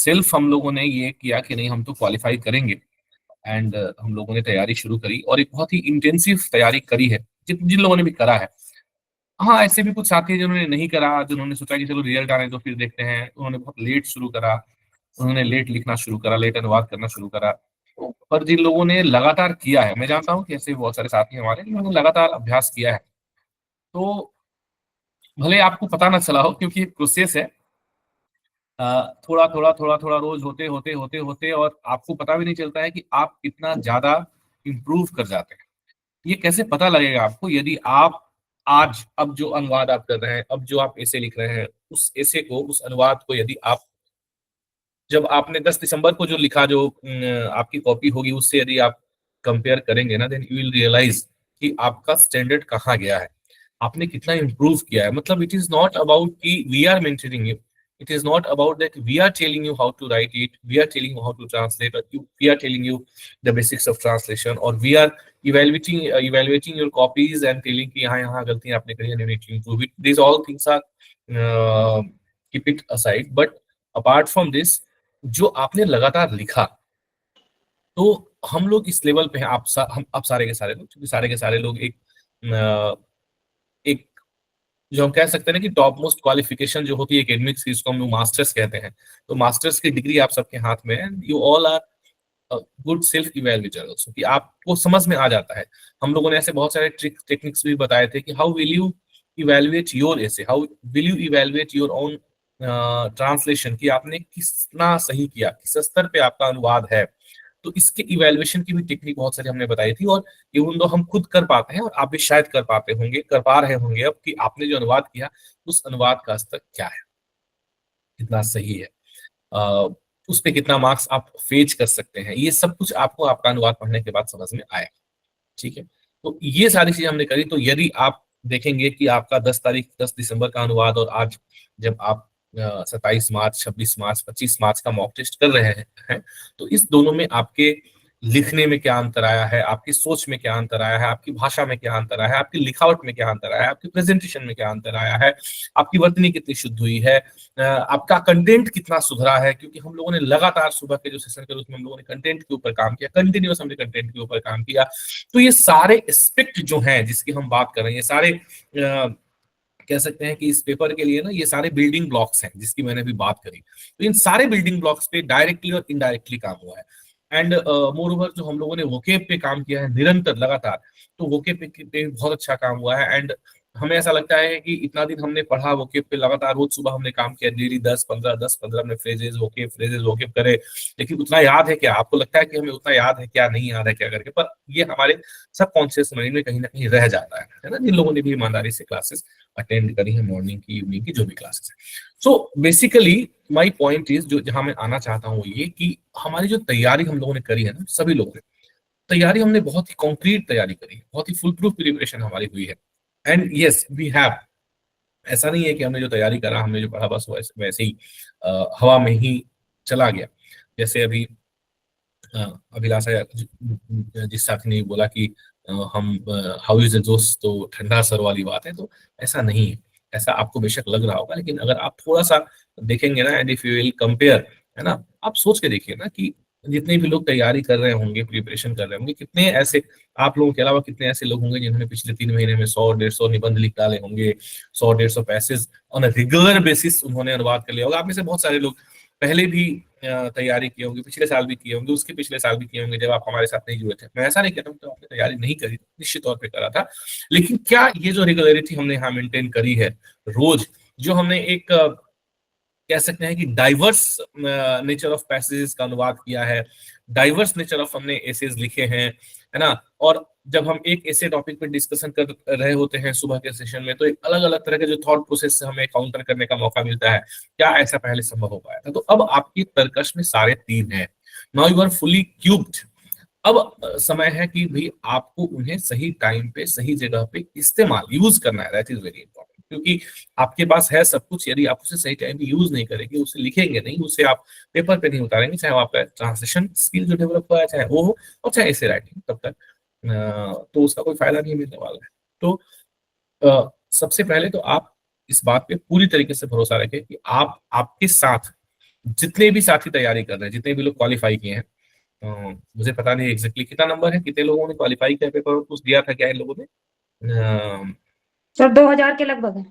Self हम लोगों ने ये किया कि नहीं हम तो क्वालिफाई करेंगे। एंड हम लोगों ने तैयारी शुरू करी और एक बहुत ही इंटेंसिव तैयारी करी है, जिन जिन लोगों ने भी करा है। हाँ, ऐसे भी कुछ साथी हैं जिन्होंने नहीं करा, जिन्होंने सोचा कि चलो रिजल्ट आने दो फिर देखते हैं, उन्होंने बहुत लेट शुरू करा, उन्होंने लेट लिखना शुरू करा, लेट अनुवाद करना शुरू करा। तो पर जिन लोगों ने लगातार किया है, मैं जानता हूँ कि ऐसे भी बहुत सारे साथी हमारे जिन्होंने लगातार अभ्यास किया है, तो भले आपको पता ना चला हो क्योंकि एक प्रोसेस है। थोड़ा थोड़ा थोड़ा थोड़ा रोज होते होते होते होते और आपको पता भी नहीं चलता है कि आप कितना ज्यादा इम्प्रूव कर जाते हैं। ये कैसे पता लगेगा आपको? यदि आप आज अब जो अनुवाद आप कर रहे हैं, अब जो आप ऐसे लिख रहे हैं, उस ऐसे को, उस अनुवाद को यदि आप जब आपने 10 दिसंबर को जो लिखा, जो आपकी कॉपी होगी, उससे यदि आप कंपेयर करेंगे ना, देन यू विल रियलाइज कि आपका स्टैंडर्ड कहाँ गया है, आपने कितना इम्प्रूव किया है। मतलब इट इज नॉट अबाउट कि we are mentoring you, it is not about that we are telling you how to write it, we are telling you how to translate, we are telling you the basics of translation, और we are evaluating your copies and telling कि यहाँ यहाँ गलतियां आपने करी, you need to improve it. This all things are keep it aside, but apart from this, जो आपने लगातार लिखा, तो हम लोग इस लेवल पे हैं, हम अब सारे के सारे लोग, क्योंकि सारे के सारे लोग एक जो हम कह सकते हैं ना कि टॉप मोस्ट क्वालिफिकेशन जो होती है एकेडमिक्स की, इसको हम लोग मास्टर्स कहते हैं। तो मास्टर्स की डिग्री आप सबके हाथ में है, you all are good self evaluator also, कि आपको समझ में आ जाता है। हम लोगों ने ऐसे बहुत सारे ट्रिक टेक्निक्स भी बताए थे कि how will you evaluate your essay, how will you evaluate your own translation, कि आपने कितना सही किया, किस स्तर पे आपका अनुवाद है। तो इसके इवेल्युएशन की भी टेक्निक बहुत सारी हमने बताई थी, और इवन दो हम खुद कर पाते हैं और आप भी शायद कर पाते होंगे, कर पा रहे होंगे अब, कि आपने जो अनुवाद किया उस अनुवाद का स्तर क्या है, कितना सही है, अ, उस पे कितना मार्क्स आप फेच कर सकते हैं, ये सब कुछ आपको आपका अनुवाद पढ़ने के बाद समझ में आएगा। ठीक है, तो ये सारी चीजें हमने करी। तो यदि आप देखेंगे कि आपका 10 दिसंबर का अनुवाद, और आज जब आप 27 मार्च, 26 मार्च, 25 मार्च का मॉक टेस्ट कर रहे हैं, तो इस दोनों में आपके लिखने में क्या अंतर आया है, आपकी सोच में क्या अंतर आया है, आपकी भाषा में क्या अंतर आया है, आपकी लिखावट में क्या अंतर आया है, आपकी प्रेजेंटेशन में क्या अंतर आया है, आपकी वर्तनी कितनी शुद्ध हुई है, आपका कंटेंट कितना सुधरा है। क्योंकि हम लोगों ने लगातार सुबह के जो सेशन करे उसमें हम लोगों ने कंटेंट के ऊपर काम किया, कंटिन्यूअस हमने कंटेंट के ऊपर काम किया। तो ये सारे एस्पेक्ट जो हैं जिसकी हम बात कर रहे हैं, ये सारे कह सकते हैं कि इस पेपर के लिए ना, ये सारे बिल्डिंग ब्लॉक्स हैं जिसकी मैंने अभी बात करी। तो इन सारे बिल्डिंग ब्लॉक्स पे डायरेक्टली और इनडायरेक्टली काम हुआ है। एंड मोर ओवर, जो हम लोगों ने वोकेब पे काम किया है निरंतर लगातार, तो वोकेब पे बहुत अच्छा काम हुआ है। एंड हमें ऐसा लगता है कि इतना दिन हमने पढ़ा वोकेब पे, लगातार रोज सुबह हमने काम किया, डेली 10-15 हमने फ्रेजेस वोकेब करे, लेकिन उतना याद है क्या? आपको लगता है कि हमें उतना याद है क्या, नहीं याद है क्या करके, पर ये हमारे सबकॉन्शियस माइंड में कहीं ना कहीं रह जाता है ना, जिन लोगों ने भी ईमानदारी से क्लासेस अटेंड करी है, मॉर्निंग की, इवनिंग की, जो भी क्लासेस है। So basically my point is, जो जहां मैं आना चाहता हूँ वो ये कि हमारी जो तैयारी हम लोगों ने करी है ना, सभी लोगों ने तैयारी, हमने बहुत ही कॉन्क्रीट तैयारी करी है, बहुत ही फुल प्रूफ प्रिपरेशन हमारी हुई है। एंड यस वी हैव, ऐसा नहीं है कि हमने जो तैयारी करा, हमने जो पढ़ा बस वैसे वैसे ही हवा में ही चला गया। जैसे अभी अभिलाषा जिस साथी ने बोला कि हम हाउ इज द दोस्त, तो ठंडा सर वाली बात है, तो ऐसा नहीं है। ऐसा आपको बेशक लग रहा होगा, लेकिन अगर आप थोड़ा सा देखेंगे ना, and if you will compare, है ना, आप सोच के देखिए ना कि जितने भी लोग तैयारी कर रहे होंगे, प्रिपरेशन कर रहे होंगे, कितने ऐसे, आप लोगों के अलावा कितने ऐसे लोग होंगे जिन्होंने पिछले 3 महीने में 100-150 निबंध लिख डाले होंगे, 100-150 पैसेज ऑन रेगुलर बेसिस उन्होंने अनुवाद कर लिया होगा। आप में से बहुत सारे लोग पहले भी तैयारी किए होंगे, पिछले साल भी किए होंगे, उसके पिछले साल भी किए होंगे, जब आप हमारे साथ नहीं जुड़े थे। मैं ऐसा नहीं कहता हूँ कि आपने तैयारी नहीं करी, निश्चित तौर पे करा था, लेकिन क्या ये जो रेगुलरिटी हमने यहाँ मेंटेन करी है, रोज जो हमने एक कह सकते हैं कि डाइवर्स नेचर ऑफ पैसेजेस का अनुवाद किया है, डाइवर्स नेचर ऑफ हमने एसेज लिखे हैं, है ना, और जब हम एक ऐसे टॉपिक पे डिस्कशन कर रहे होते हैं सुबह के सेशन में, तो एक अलग अलग तरह के जो थॉट प्रोसेस से हमें काउंटर करने का मौका मिलता है। क्या ऐसा पहले संभव हो पाया था? तो अब आपकी तर्कश में सारे तीन हैं, now you are fully cubed. अब समय है कि भाई आपको उन्हें सही टाइम पे, सही जगह पे इस्तेमाल, यूज करना है, दैट इज वेरी इंपॉर्टेंट। क्योंकि आपके पास है सब कुछ, यदि आप उसे सही टाइम पे यूज नहीं करेंगे, उसे लिखेंगे नहीं, उसे आप पेपर पे नहीं उतारेंगे, चाहे वो आपका ट्रांसलेशन स्किल जो डेवलप हुआ है चाहे वो हो, और चाहे ऐसे राइटिंग, तब तक तो उसका कोई फायदा नहीं मिलने वाला है। तो सबसे पहले तो आप इस बात पे पूरी तरीके से भरोसा रखें कि आप, आपके साथ जितने भी साथी तैयारी कर रहे हैं, जितने भी लोग क्वालिफाई किए हैं, मुझे पता नहीं एग्जैक्टली कितना नंबर है, कितने लोगों ने क्वालिफाई किया, पेपर कुछ दिया था क्या इन लोगों ने? सर 2000 के लगभग है।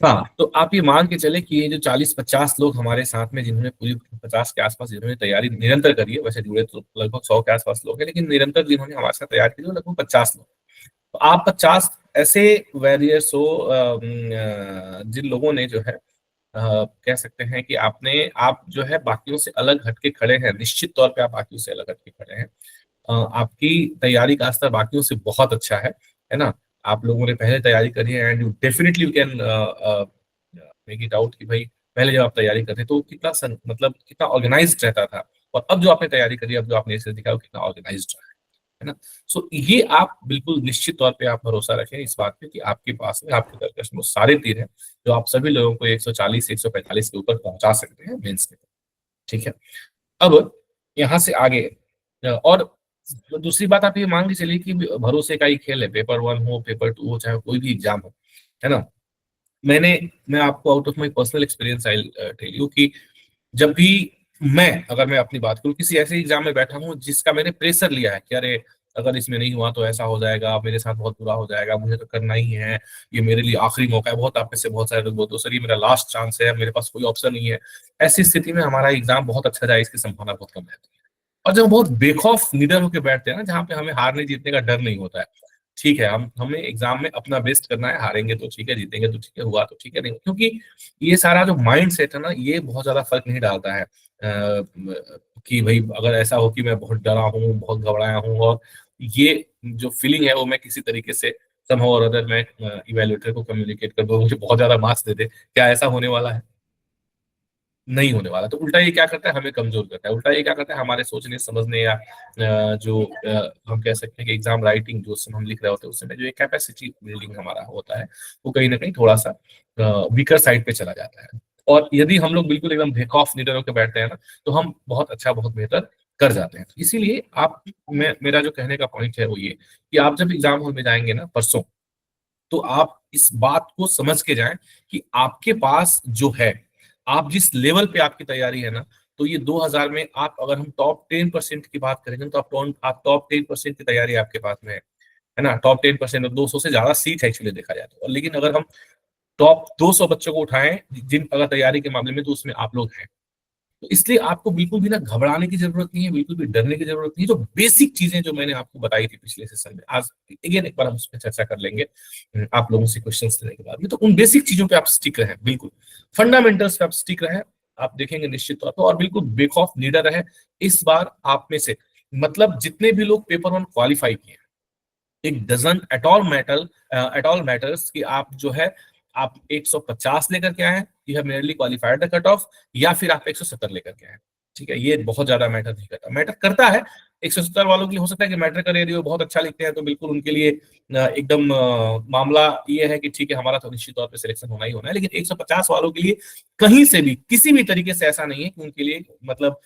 हाँ, तो आप ये मान के चले कि ये जो 40-50 लोग हमारे साथ में, जिन्होंने पूरी 50 के आसपास जिन्होंने तैयारी निरंतर करी है, वैसे जुड़े तो लगभग 100 के आसपास लोग हैं, लेकिन निरंतर जिन्होंने हमारे साथ तैयारी की वो लगभग 50 लोग। तो आप 50 ऐसे वैरियर्स हो, जिन लोगों ने जो है, कह सकते हैं कि आप जो है बाकियों से अलग हटके खड़े हैं, निश्चित तौर पे आप बाकियों से अलग हटके खड़े हैं। आपकी तैयारी का स्तर बाकियों से बहुत अच्छा है ना? आप लोगों ने पहले तैयारी करी है and you definitely you can make it out कि भाई पहले जब आप तैयारी करते तो मतलब कितना ऑर्गेनाइज्ड रहता था, और अब जो आपने तैयारी करी, अब जो आपने इसे दिखा, वो कितना ऑर्गेनाइज्ड रहा है ना? सो ये आप बिल्कुल निश्चित तौर पे आप भरोसा रखें इस बात पे कि आपके पास में आपके तरकश में वो सारे तीर हैं जो आप सभी लोगों को 140 145 के ऊपर पहुंचा सकते हैं मेंस के। ठीक है, अब यहाँ से आगे और दूसरी बात आप ये मान के चलिए कि भरोसे का ही खेल है, पेपर 1 हो, पेपर 2 हो, चाहे कोई भी एग्जाम हो, है ना? मैं आपको out of my personal experience I tell you कि जब भी अगर मैं अपनी बात करूं, किसी ऐसे एग्जाम में बैठा हूं जिसका मैंने प्रेशर लिया है कि अरे अगर इसमें नहीं हुआ तो ऐसा हो जाएगा, मेरे साथ बहुत बुरा हो जाएगा, मुझे तो करना ही है, ये मेरे लिए आखिरी मौका है, बहुत आप में से बहुत सारे लोग बोलते हो सर ये मेरा लास्ट चांस है, मेरे पास कोई ऑप्शन नहीं है। ऐसी स्थिति में हमारा एग्जाम बहुत अच्छा जाए इसकी संभावना बहुत कम रहती है। और जब हम बहुत बेखौफ निडर होकर बैठते हैं ना, जहाँ पे हमें हारने जीतने का डर नहीं होता है, ठीक है, हमें एग्जाम में अपना बेस्ट करना है, हारेंगे तो ठीक है, जीतेंगे तो ठीक है, हुआ तो ठीक है, नहीं, क्योंकि ये सारा जो माइंड सेट है ना, ये बहुत ज्यादा फर्क नहीं डालता है कि भाई अगर ऐसा हो कि मैं बहुत डरा हूँ, बहुत घबराया हूँ, और ये जो फीलिंग है वो मैं किसी तरीके से somehow और अदर मैं इवेल्युएटर को कम्युनिकेट कर दूं, मुझे बहुत ज्यादा मार्क्स दे दे, क्या ऐसा होने वाला है? नहीं होने वाला। तो उल्टा ये क्या करता है, हमें कमजोर करता है। उल्टा ये क्या करता है, हमारे सोचने समझने या जो हम कह सकते हैं कि एग्जाम राइटिंग जो उस समय हम लिख रहे होते हैं, उस समय जो एक कैपेसिटी बिल्डिंग हमारा होता है, वो कहीं ना कहीं थोड़ा सा वीकर साइड पे चला जाता है। और यदि हम लोग बिल्कुल एकदम बेखौफ निडर होकर बैठते हैं ना, तो हम बहुत अच्छा, बहुत बेहतर कर जाते हैं। इसीलिए मेरा जो कहने का पॉइंट है वो ये कि आप जब एग्जाम हॉल में जाएंगे ना परसों, तो आप इस बात को समझ के जाएं कि आपके पास जो है, आप जिस लेवल पे आपकी तैयारी है ना, तो ये 2000 में आप, अगर हम टॉप 10% की बात करेंगे तो आप टॉप 10% की तैयारी आपके पास में है ना? टॉप 10% और 200 से ज्यादा सीट है एक्चुअली देखा जाए तो। और लेकिन अगर हम टॉप 200 बच्चों को उठाएं जिन अगर तैयारी के मामले में, तो उसमें आप लोग हैं। तो इसलिए आपको बिल्कुल भी ना घबराने की जरूरत नहीं है, बिल्कुल भी डरने की जरूरत नहीं है। जो बेसिक चीजें जो मैंने आपको बताई थी पिछले सेशन में, आज अगेन एक बार हम उस पर चर्चा कर लेंगे आप लोगों से क्वेश्चंस लेने के बाद में। तो उन बेसिक चीजों पे आप स्टिक रहे, बिल्कुल फंडामेंटल्स पे आप स्टिक रहे, आप देखेंगे निश्चित तौर पर, और बिल्कुल बेखौफ निडर रहे। इस बार आप में से मतलब जितने भी लोग पेपर 1 क्वालिफाई किए, it doesn't at all matters कि आप जो है आप 150 लेकर के आए हैं, you have merely qualified the cut off, या फिर आप 170 लेकर के आए। ठीक है, ये बहुत ज्यादा मैटर नहीं करता। मैटर करता है 170 वालों के लिए, हो सकता है कि मैटर करे, यदि वो बहुत अच्छा लिखते हैं तो बिल्कुल उनके लिए एकदम मामला ये है कि ठीक है हमारा तो निश्चित तौर पे सिलेक्शन होना ही होना है। लेकिन 150 वालों के लिए कहीं से भी किसी भी तरीके से ऐसा नहीं है कि उनके लिए मतलब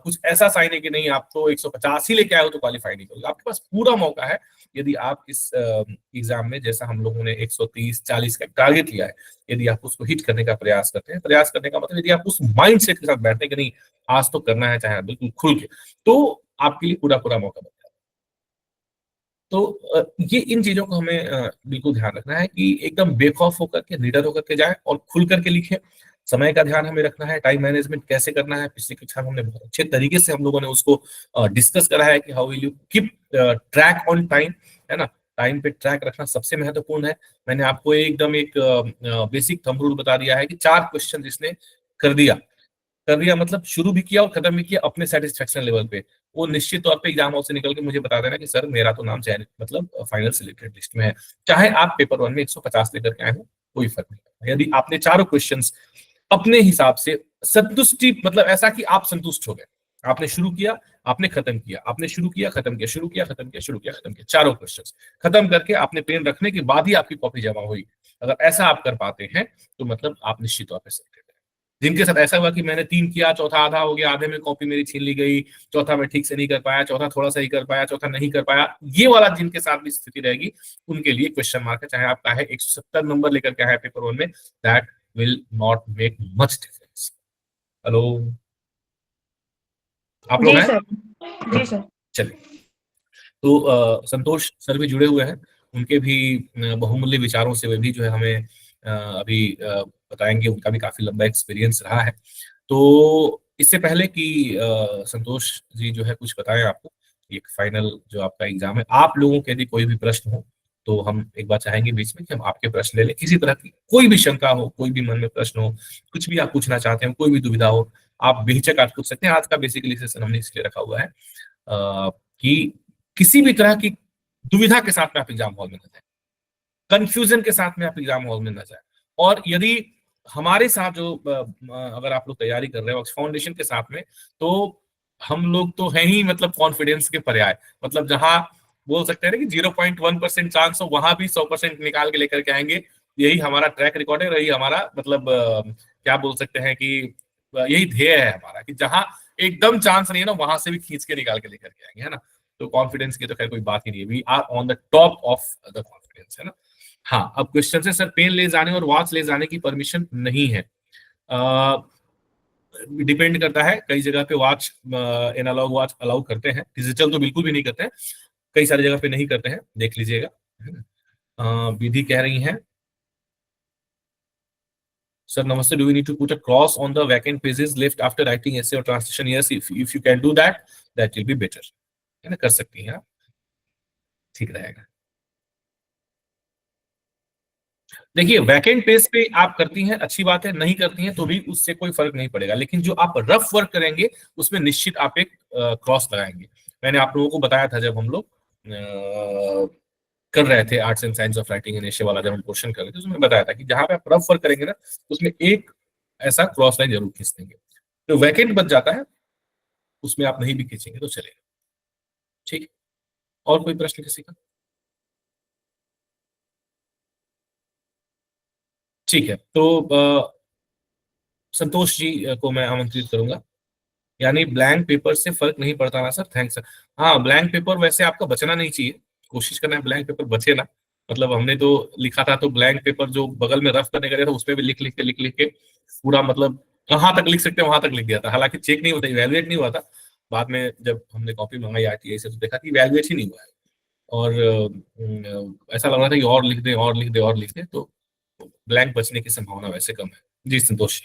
कुछ ऐसा साइन है कि नहीं आप तो 150 ही लेके आए हो तो क्वालिफाई नहीं करोगे। आपके पास पूरा मौका है, यदि आप इस एग्जाम में, जैसा हम लोगों ने 130-40 का टारगेट लिया है, यदि आप उसको हिट करने का प्रयास करते हैं, प्रयास करने का मतलब यदि आप उस माइंड सेट के साथ बैठते हैं कि नहीं आज तो करना है, चाहे बिल्कुल खुल के, तो आपके लिए पूरा पूरा मौका बनता है। तो ये इन चीजों को हमें बिल्कुल ध्यान रखना है कि एकदम बेखौफ होकर के, निडर होकर के जाए और खुल करके लिखे। समय का ध्यान हमें रखना है, टाइम मैनेजमेंट कैसे करना है, पिछली कक्षा में हमने बहुत अच्छे तरीके से हम लोगों ने उसको डिस्कस करा है कि how will you keep track on time, है ना? टाइम पे ट्रैक रखना सबसे महत्वपूर्ण है। मैंने आपको एकदम एक बेसिक थंब रूल बता दिया है कि 4 क्वेश्चन जिसने कर दिया, मतलब शुरू भी किया और खत्म भी किया अपने सेटिस्फेक्शन लेवल पे, वो निश्चित तौर पे एग्जाम हॉल से निकल के मुझे बता देना कि सर मेरा तो नाम चयनित मतलब फाइनल सिलेक्टेड लिस्ट में है। चाहे आप पेपर 1 में 150 लेकर के आए हो, कोई फर्क नहीं पड़ता। यदि आपने चारों क्वेश्चंस अपने हिसाब से संतुष्टि, मतलब ऐसा कि आप संतुष्ट हो गए, आपने शुरू किया, आपने खत्म किया, आपने शुरू किया, खत्म किया, शुरू किया, खत्म किया, शुरू किया, खत्म किया, चारों क्वेश्चंस खत्म करके आपने पेन रखने के बाद ही आपकी कॉपी जमा हुई, अगर ऐसा आप कर पाते हैं तो मतलब आप निश्चित तौर पर सिलेक्टेड हैं। जिनके साथ ऐसा हुआ कि मैंने 3 किया, चौथा आधा हो गया, आधे में कॉपी मेरी छीन ली गई, चौथा मैं ठीक से नहीं कर पाया, चौथा थोड़ा सा ही कर पाया, चौथा नहीं कर पाया, ये वाला जिनके साथ भी स्थिति रहेगी, उनके लिए क्वेश्चन मार्क है। चाहे आपका है 170 नंबर लेकर के आए पेपर 1 में, that will not make much difference. Hello, आप लोग जी हैं? सर। जी सर। चलिए, तो संतोष सर भी जुड़े हुए हैं, उनके भी बहुमूल्य विचारों से वे भी जो है हमें अभी बताएंगे। उनका भी काफी लंबा एक्सपीरियंस रहा है। तो इससे पहले कि संतोष जी जो है कुछ बताएं आपको, एक फाइनल जो आपका एग्जाम है, आप लोगों के यदि कोई भी प्रश्न हो तो हम एक बार चाहेंगे बीच में कि हम आपके प्रश्न ले लें। किसी तरह की कोई भी शंका हो, कोई भी मन में प्रश्न हो, कुछ भी आप पूछना चाहते हैं, कोई भी दुविधा हो, आप बेहिचक आप पूछ सकते हैं। आज का बेसिकली सेशन हमने इसलिए रखा हुआ है कि किसी भी तरह की दुविधा के साथ में आप एग्जाम हॉल में न जाए, कंफ्यूजन के साथ में आप एग्जाम हॉल में न जाए। और यदि हमारे साथ जो अगर आप लोग तैयारी कर रहे हो फाउंडेशन के साथ में, तो हम लोग तो हैं ही मतलब कॉन्फिडेंस के पर्याय। मतलब जहां बोल सकते हैं ना कि 0.1% चांस हो, वहां भी 100% निकाल के लेकर के आएंगे। यही हमारा ट्रैक रिकॉर्ड है, यही हमारा मतलब क्या बोल सकते हैं कि यही ध्येय है हमारा, कि जहां एकदम चांस नहीं है ना, वहां से भी खींच के निकाल के लेकर के आएंगे, है ना। तो कॉन्फिडेंस की तो खैर कोई बात ही नहीं है, we are on the top of the confidence, है ना। हाँ, अब क्वेश्चन है सर, पेन ले जाने और वॉच ले जाने की परमिशन नहीं है। डिपेंड करता है, कई जगह पे वॉच एनालॉग वॉच अलाउ करते हैं, डिजिटल तो बिल्कुल भी नहीं करते हैं, कई सारी जगह पे नहीं करते हैं, देख लीजिएगा। विधि कह रही हैं, सर नमस्ते, do we need to put a cross on the vacant pages left after writing essay और translation? Yes, if you can do that, that will be better, है ना, कर सकती हैं आप, ठीक रहेगा। देखिए, वैकेंट पेज पे आप करती हैं अच्छी बात है, नहीं करती हैं तो भी उससे कोई फर्क नहीं पड़ेगा, लेकिन जो आप रफ वर्क करेंगे उसमें निश्चित आप एक क्रॉस लगाएंगे। मैंने आप लोगों को बताया था जब हम लोग कर रहे थे arts and science of writing in Asia वाला, जब हम क्वेश्चन कर रहे थे, उसमें बताया था कि जहां पे आप रफ वर्क करेंगे ना, उसमें एक ऐसा क्रॉस लाइन जरूर खींच देंगे। तो वैकेंट बच जाता है, उसमें आप नहीं भी खींचेंगे तो चलेगा, ठीक है। और कोई प्रश्न किसी का? ठीक है, तो संतोष जी को मैं आमंत्रित करूंगा। यानी ब्लैंक पेपर से फर्क नहीं पड़ता ना सर, थैंक्स सर। हाँ, ब्लैंक पेपर वैसे आपका बचना नहीं चाहिए, कोशिश करना है ब्लैंक पेपर बचे ना। मतलब हमने तो लिखा था, तो ब्लैंक पेपर जो बगल में रफ करने का था उसमें भी लिख लिख के पूरा मतलब कहाँ तक लिख सकते हैं वहां तक लिख दिया था। हालांकि चेक नहीं होता, इवैल्यूएट नहीं हुआ था। बाद में जब हमने कॉपी मंगाई आरटीआई से तो देखा कि इवैल्यूएट ही नहीं हुआ है। और ऐसा लग रहा था कि और लिख दे और लिख दे और लिख दे, तो ब्लैंक बचने की संभावना वैसे कम है। जी संतोष।